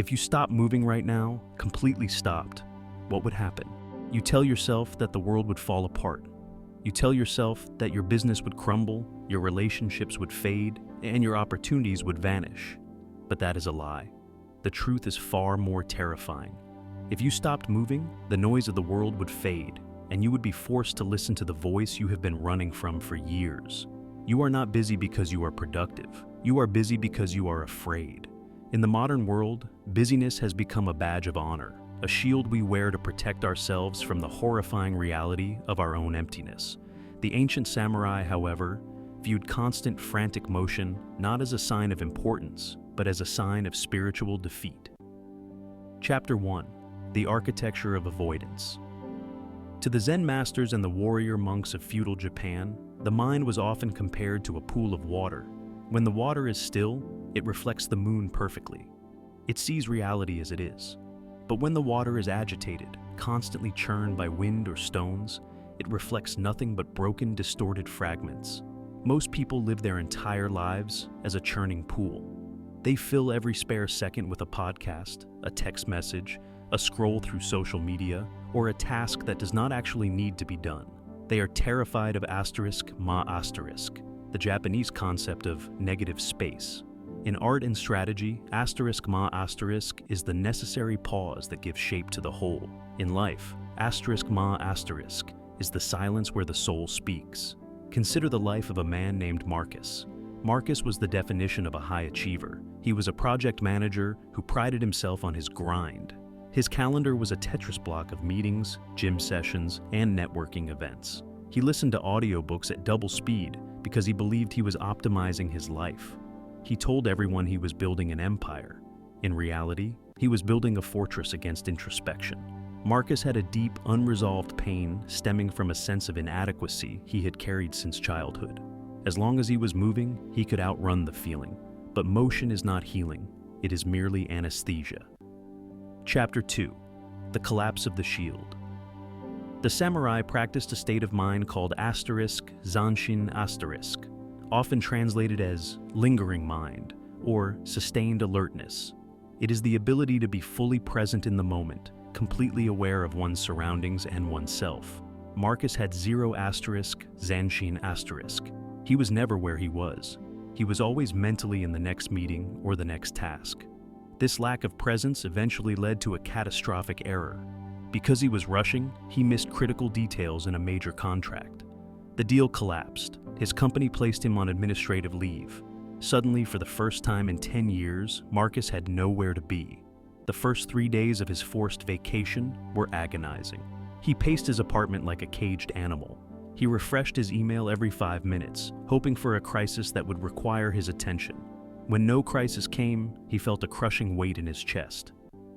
If you stop moving right now, completely stopped, what would happen? You tell yourself that the world would fall apart. You tell yourself that your business would crumble, your relationships would fade, and your opportunities would vanish. But that is a lie. The truth is far more terrifying. If you stopped moving, the noise of the world would fade, and you would be forced to listen to the voice you have been running from for years. You are not busy because you are productive. You are busy because you are afraid. In the modern world, busyness has become a badge of honor, a shield we wear to protect ourselves from the horrifying reality of our own emptiness. The ancient samurai, however, viewed constant frantic motion not as a sign of importance, but as a sign of spiritual defeat. Chapter 1. The Architecture of Avoidance. To the Zen masters and the warrior monks of feudal Japan, the mind was often compared to a pool of water. When the water is still, it reflects the moon perfectly. It sees reality as it is. But when the water is agitated, constantly churned by wind or stones, it reflects nothing but broken, distorted fragments. Most people live their entire lives as a churning pool. They fill every spare second with a podcast, a text message, a scroll through social media, or a task that does not actually need to be done. They are terrified of the Japanese concept of negative space. In art and strategy, is the necessary pause that gives shape to the whole. In life, is the silence where the soul speaks. Consider the life of a man named Marcus. Marcus was the definition of a high achiever. He was a project manager who prided himself on his grind. His calendar was a Tetris block of meetings, gym sessions, and networking events. He listened to audiobooks at double speed because he believed he was optimizing his life. He told everyone he was building an empire. In reality, he was building a fortress against introspection. Marcus had a deep, unresolved pain stemming from a sense of inadequacy he had carried since childhood. As long as he was moving, he could outrun the feeling. But motion is not healing, it is merely anesthesia. Chapter 2. The Collapse of the Shield. The samurai practiced a state of mind called Zanshin *, often translated as lingering mind or sustained alertness. It is the ability to be fully present in the moment, completely aware of one's surroundings and oneself. Marcus had 0 Zanshin *. He was never where he was. He was always mentally in the next meeting or the next task. This lack of presence eventually led to a catastrophic error. Because he was rushing, he missed critical details in a major contract. The deal collapsed. His company placed him on administrative leave. Suddenly, for the first time in 10 years, Marcus had nowhere to be. The first 3 days of his forced vacation were agonizing. He paced his apartment like a caged animal. He refreshed his email every 5 minutes, hoping for a crisis that would require his attention. When no crisis came, he felt a crushing weight in his chest.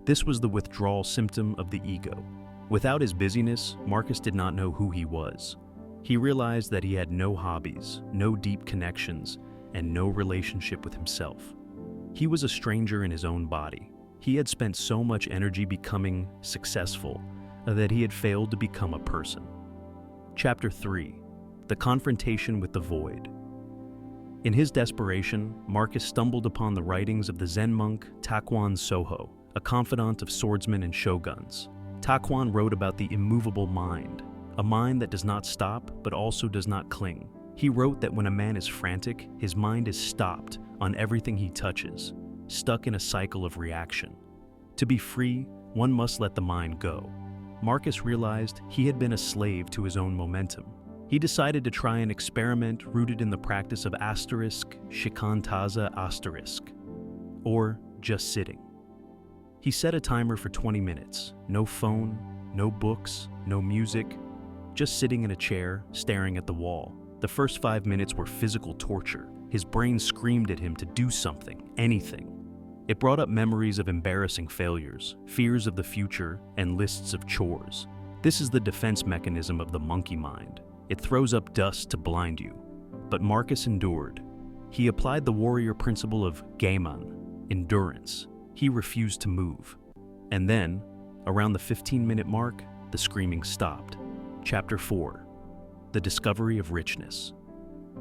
This was the withdrawal symptom of the ego. Without his busyness, Marcus did not know who he was. He realized that he had no hobbies, no deep connections, and no relationship with himself. He was a stranger in his own body. He had spent so much energy becoming successful that he had failed to become a person. Chapter 3. The Confrontation with the Void. In his desperation, Marcus stumbled upon the writings of the Zen monk Takuan Soho, a confidant of swordsmen and shoguns. Takuan wrote about the immovable mind, a mind that does not stop but also does not cling. He wrote that when a man is frantic, his mind is stopped on everything he touches, stuck in a cycle of reaction. To be free, one must let the mind go. Marcus realized he had been a slave to his own momentum. He decided to try an experiment rooted in the practice of shikantaza *, or just sitting. He set a timer for 20 minutes, no phone, no books, no music, just sitting in a chair, staring at the wall. The first 5 minutes were physical torture. His brain screamed at him to do something, anything. It brought up memories of embarrassing failures, fears of the future, and lists of chores. This is the defense mechanism of the monkey mind. It throws up dust to blind you. But Marcus endured. He applied the warrior principle of gaiman, endurance. He refused to move. And then, around the 15-minute mark, the screaming stopped. Chapter 4. The Discovery of Richness.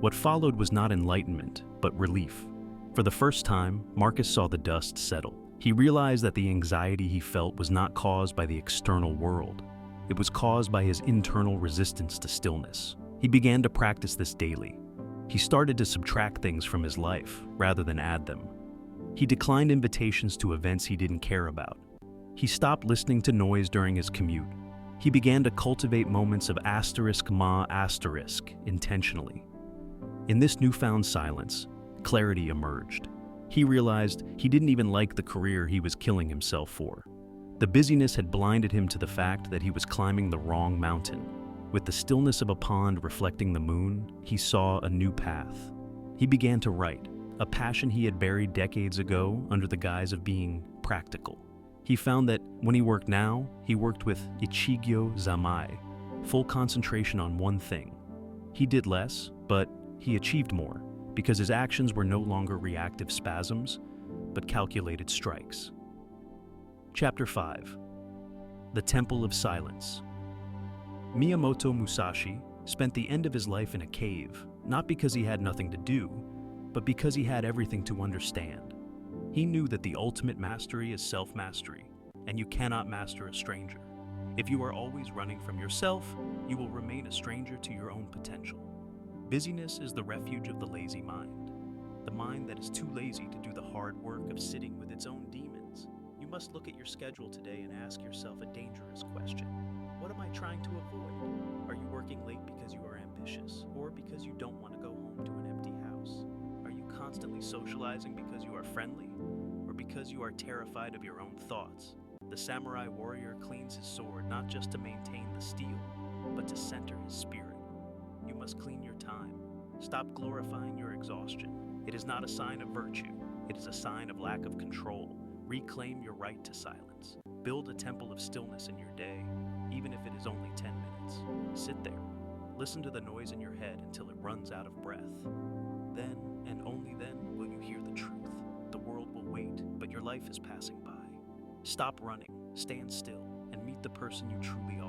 What followed was not enlightenment, but relief. For the first time, Marcus saw the dust settle. He realized that the anxiety he felt was not caused by the external world. It was caused by his internal resistance to stillness. He began to practice this daily. He started to subtract things from his life rather than add them. He declined invitations to events he didn't care about. He stopped listening to noise during his commute. He began to cultivate moments of intentionally. In this newfound silence, clarity emerged. He realized he didn't even like the career he was killing himself for. The busyness had blinded him to the fact that he was climbing the wrong mountain. With the stillness of a pond reflecting the moon, he saw a new path. He began to write, a passion he had buried decades ago under the guise of being practical. He found that when he worked now, he worked with ichigyo zamai, full concentration on one thing. He did less, but he achieved more, because his actions were no longer reactive spasms, but calculated strikes. Chapter 5. The Temple of Silence. Miyamoto Musashi spent the end of his life in a cave, not because he had nothing to do, but because he had everything to understand. He knew that the ultimate mastery is self-mastery, and you cannot master a stranger. If you are always running from yourself, you will remain a stranger to your own potential. Busyness is the refuge of the lazy mind, the mind that is too lazy to do the hard work of sitting with its own demons. You must look at your schedule today and ask yourself a dangerous question. What am I trying to avoid? Are you working late because you are ambitious, or because you don't want to go home to an empty house? Are you constantly socializing because you are friendly, or because you are terrified of your own thoughts? The samurai warrior cleans his sword not just to maintain the steel, but to center his spirit. You must clean your time. Stop glorifying your exhaustion. It is not a sign of virtue. It is a sign of lack of control. Reclaim your right to silence. Build a temple of stillness in your day, even if it is only 10 minutes. Sit there. Listen to the noise in your head until it runs out of breath. Then, and only then, will you hear the truth. The world will wait, but your life is passing by. Stop running, stand still, and meet the person you truly are.